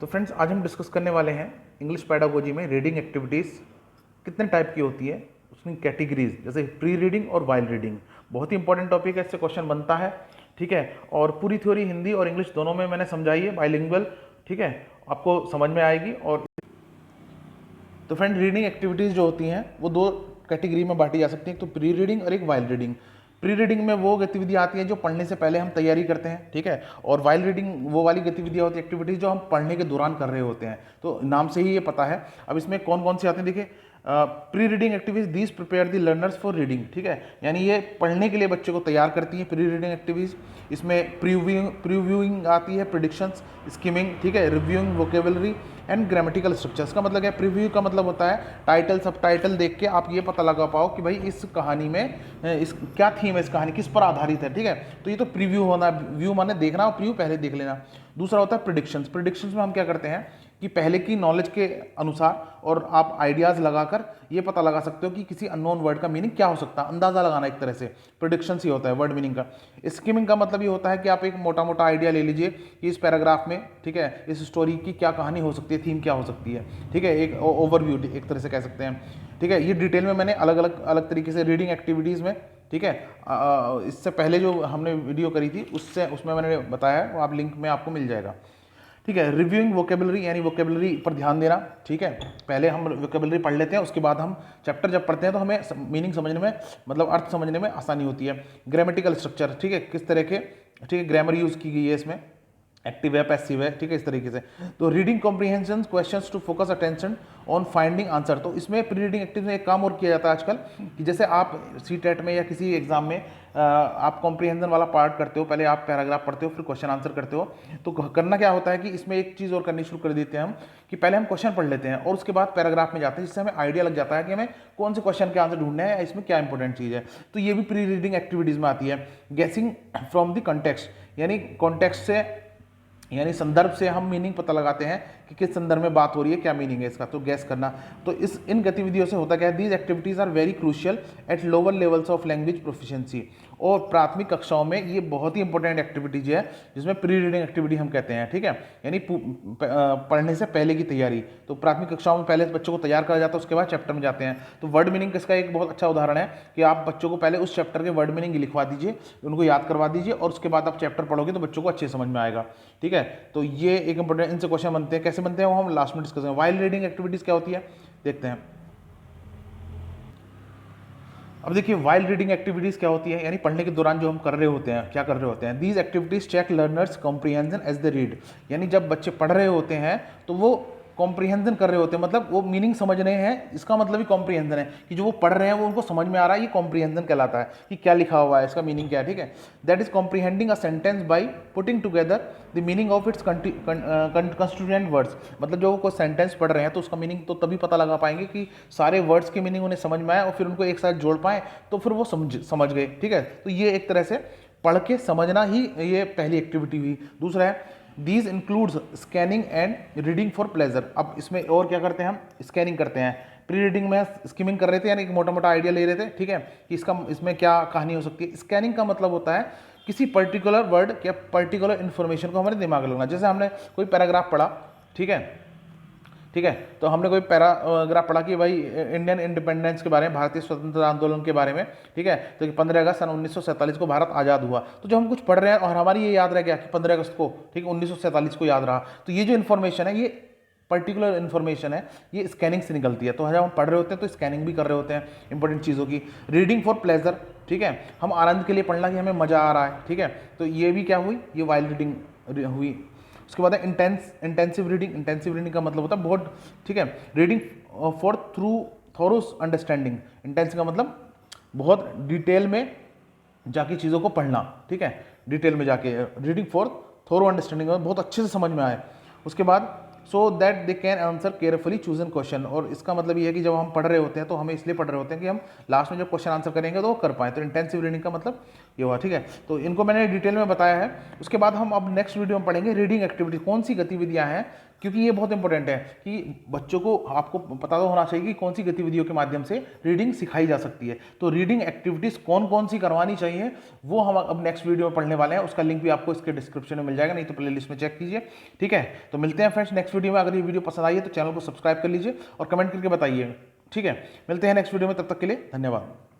तो फ्रेंड्स आज हम डिस्कस करने वाले हैं इंग्लिश पैडागोजी में रीडिंग एक्टिविटीज़ कितने टाइप की होती है, उसकी कैटेगरीज, जैसे प्री रीडिंग और वाइल रीडिंग। बहुत ही इंपॉर्टेंट टॉपिक है, इससे क्वेश्चन बनता है। ठीक है, और पूरी थ्योरी हिंदी और इंग्लिश दोनों में मैंने समझाई है, बाइलिंगुअल। ठीक है, आपको समझ में आएगी। और तो फ्रेंड रीडिंग एक्टिविटीज़ जो होती हैं वो दो कैटेगरी में बांटी जा सकती हैं, एक तो प्री रीडिंग और एक वाइल रीडिंग। प्री रीडिंग में वो गतिविधियाँ आती हैं जो पढ़ने से पहले हम तैयारी करते हैं, ठीक है, और वाइल रीडिंग वो वाली गतिविधियाँ होती है, एक्टिविटीज़ जो हम पढ़ने के दौरान कर रहे होते हैं। तो नाम से ही ये पता है। अब इसमें कौन कौन सी आती हैं देखिए। Pre reading activities these prepare the learners for reading, ठीक है, यानी ये पढ़ने के लिए बच्चे को तैयार करती हैं प्री रीडिंग एक्टिविटीज। इसमें प्रीव्यूइंग आती है, प्रिडिक्शंस, स्किमिंग, ठीक है, reviewing vocabulary and grammatical structures. का मतलब क्या, प्रीव्यू का मतलब होता है टाइटल सब टाइटल देख के आप ये पता लगा पाओ कि भाई इस कहानी में इस क्या थीम है, इस कहानी किस पर आधारित है। ठीक है, तो ये तो प्रीव्यू होना, व्यू माने देखना और प्रीव्यू पहले देख लेना। दूसरा होता है प्रिडिक्शंस। प्रिडिक्शंस में हम क्या करते हैं कि पहले की नॉलेज के अनुसार और आप आइडियाज़ लगाकर ये पता लगा सकते हो कि किसी अननोन वर्ड का मीनिंग क्या हो सकता है, अंदाज़ा लगाना एक तरह से प्रिडिक्शंस ही होता है वर्ड मीनिंग का। स्किमिंग का मतलब ये होता है कि आप एक मोटा मोटा आइडिया ले लीजिए कि इस पैराग्राफ में, ठीक है, इस स्टोरी की क्या कहानी हो सकती है, थीम क्या हो सकती है। ठीक है, एक ओवरव्यू एक तरह से कह सकते हैं। ठीक है, ये डिटेल में मैंने अलग तरीके से रीडिंग एक्टिविटीज़ में, ठीक है, इससे पहले जो हमने वीडियो करी थी उसमें मैंने बताया है, वो आप लिंक में आपको मिल जाएगा। ठीक है, रिव्यूइंग वोकेबलरी, यानी वोकेबलरी पर ध्यान देना। ठीक है, पहले हम वोकेबलरी पढ़ लेते हैं, उसके बाद हम चैप्टर जब पढ़ते हैं तो हमें मीनिंग समझने में, मतलब अर्थ समझने में आसानी होती है। ग्रामेटिकल स्ट्रक्चर, ठीक है, किस तरह के, ठीक है, ग्रामर यूज़ की गई है इसमें, एक्टिव है, पैसिव है, ठीक है, इस तरीके से। तो reading comprehension questions to focus attention on finding answer. तो इसमें प्री रीडिंग एक्टिव में एक काम और किया जाता है आजकल कि जैसे आप सीटेट में या किसी एग्जाम में आप कॉम्प्रीहेंशन वाला पार्ट करते हो, पहले आप पैराग्राफ पढ़ते हो फिर क्वेश्चन आंसर करते हो। तो करना क्या होता है कि इसमें एक चीज़ और करनी शुरू कर देते हैं हम कि पहले हम क्वेश्चन पढ़ लेते हैं और उसके बाद पैराग्राफ में जाते हैं, जिससे हमें आइडिया लग जाता है कि हमें कौन से क्वेश्चन के आंसर ढूंढने हैं, इसमें क्या इंपॉर्टेंट चीज़ है। तो ये भी प्री रीडिंग एक्टिविटीज़ में आती है। गेसिंग फ्रॉम द कॉन्टेक्स्ट, यानी कॉन्टेक्स्ट से, यानी संदर्भ से हम मीनिंग पता लगाते हैं कि किस संदर्भ में बात हो रही है, क्या मीनिंग है इसका, तो गैस करना। तो इन गतिविधियों से होता क्या है, these activities are very crucial at lower levels of language proficiency. और प्राथमिक कक्षाओं में ये बहुत ही इंपॉर्टेंट एक्टिविटीज है, जिसमें प्री रीडिंग एक्टिविटी हम कहते हैं। ठीक है, यानी पढ़ने से पहले की तैयारी। तो प्राथमिक कक्षाओं में पहले बच्चों को तैयार करा जाता है, उसके बाद चैप्टर में जाते हैं। तो वर्ड मीनिंग इसका एक बहुत अच्छा उदाहरण है कि आप बच्चों को पहले उस चैप्टर के वर्ड मीनिंग लिखवा दीजिए, उनको याद करवा दीजिए, और उसके बाद आप चैप्टर पढ़ोगे तो बच्चों को अच्छे समझ में आएगा। ठीक है, तो ये एक इंपॉर्टेंट, इनसे क्वेश्चन बनते हैं, कैसे बनते हैं वो हम लास्ट में डिस्कस करेंगे। वाइल रीडिंग एक्टिविटीज क्या होती है देखते हैं। अब देखिए वाइल रीडिंग एक्टिविटीज क्या होती है, यानी पढ़ने के दौरान जो हम कर रहे होते हैं, क्या कर रहे होते हैं। These activities check learners comprehension as they read, यानी जब बच्चे पढ़ रहे होते हैं तो वो कॉम्प्रीहेंशन कर रहे होते हैं, मतलब वो मीनिंग समझ रहे हैं, इसका मतलब ही कॉम्प्रीहेंशन है कि जो वो पढ़ रहे हैं वो उनको समझ में आ रहा है, ये कॉम्प्रीहेंशन कहलाता है कि क्या लिखा हुआ है, इसका मीनिंग क्या है। ठीक है, that is comprehending a sentence by putting together the meaning of its constituent words. मतलब जो वो कोई सेंटेंस पढ़ रहे हैं तो उसका मीनिंग तो तभी पता लगा पाएंगे कि सारे वर्ड्स के मीनिंग उन्हें समझ में आए और फिर उनको एक साथ जोड़ पाए, तो फिर वो समझ गए। ठीक है, तो ये एक तरह से पढ़ के समझना ही ये पहली एक्टिविटी हुई। दूसरा है these includes scanning and reading for pleasure. अब इसमें और क्या करते हैं, हम स्कैनिंग करते हैं। प्री रीडिंग में स्किमिंग कर रहे थे, यानी एक मोटा मोटा आइडिया ले रहे थे, ठीक है, कि इसमें क्या कहानी हो सकती है। स्कैनिंग का मतलब होता है किसी पर्टिकुलर वर्ड या पर्टिकुलर इन्फॉर्मेशन को हमारे दिमाग में लगना। जैसे हमने कोई पैराग्राफ पढ़ा, ठीक है, तो हमने कोई पैराग्राफ पढ़ा कि भाई इंडियन इंडिपेंडेंस के बारे में, भारतीय स्वतंत्रता आंदोलन के बारे में, ठीक है, तो 15 अगस्त सन 1947 को भारत आज़ाद हुआ। तो जब हम कुछ पढ़ रहे हैं और हमारी ये याद रह गया कि 15 अगस्त को, ठीक है, 1947 को याद रहा, तो ये जो इन्फॉर्मेशन है, ये पर्टिकुलर इन्फॉर्मेशन है, ये स्कैनिंग से निकलती है। तो जब हम पढ़ रहे होते हैं तो स्कैनिंग भी कर रहे होते हैं इंपॉर्टेंट चीज़ों की। रीडिंग फॉर प्लेजर, ठीक है, हम आनंद के लिए पढ़ना कि हमें मज़ा आ रहा है। ठीक है, तो ये भी क्या हुई, ये वाइल रीडिंग हुई। उसके बाद है इंटेंसिव रीडिंग। इंटेंसिव रीडिंग का मतलब होता है बहुत, ठीक है, रीडिंग फॉर थोरोस अंडरस्टैंडिंग। इंटेंसिव का मतलब बहुत डिटेल में जाके चीज़ों को पढ़ना, ठीक है, डिटेल में जाके। रीडिंग फॉर थोरो अंडरस्टैंडिंग, बहुत अच्छे से समझ में आए। उसके बाद so that they can answer carefully chosen question. और इसका मतलब ये है कि जब हम पढ़ रहे होते हैं तो हमें इसलिए पढ़ रहे होते हैं कि हम लास्ट में जब क्वेश्चन आंसर करेंगे तो वो कर पाएँ। तो इंटेंसिव रीडिंग का मतलब ये हुआ। ठीक है, तो इनको मैंने डिटेल में बताया है। उसके बाद हम अब नेक्स्ट वीडियो में पढ़ेंगे रीडिंग एक्टिविटी, कौन सी गतिविधियाँ हैं, क्योंकि ये बहुत इंपॉर्टेंट है कि बच्चों को, आपको पता तो होना चाहिए कि कौन सी गतिविधियों के माध्यम से रीडिंग सिखाई जा सकती है। तो रीडिंग एक्टिविटीज़ कौन कौन सी करवानी चाहिए वो हम अब नेक्स्ट वीडियो में पढ़ने वाले हैं। उसका लिंक भी आपको इसके डिस्क्रिप्शन में मिल जाएगा, नहीं तो प्लेलिस्ट में चेक कीजिए। ठीक है, तो मिलते हैं फ्रेंड्स नेक्स्ट नेक्स्ट वीडियो में। अगर ये वीडियो पसंद आई है तो चैनल को सब्सक्राइब कर लीजिए और कमेंट करके बताइए, ठीक है। मिलते हैं नेक्स्ट वीडियो में, तब तक के लिए धन्यवाद।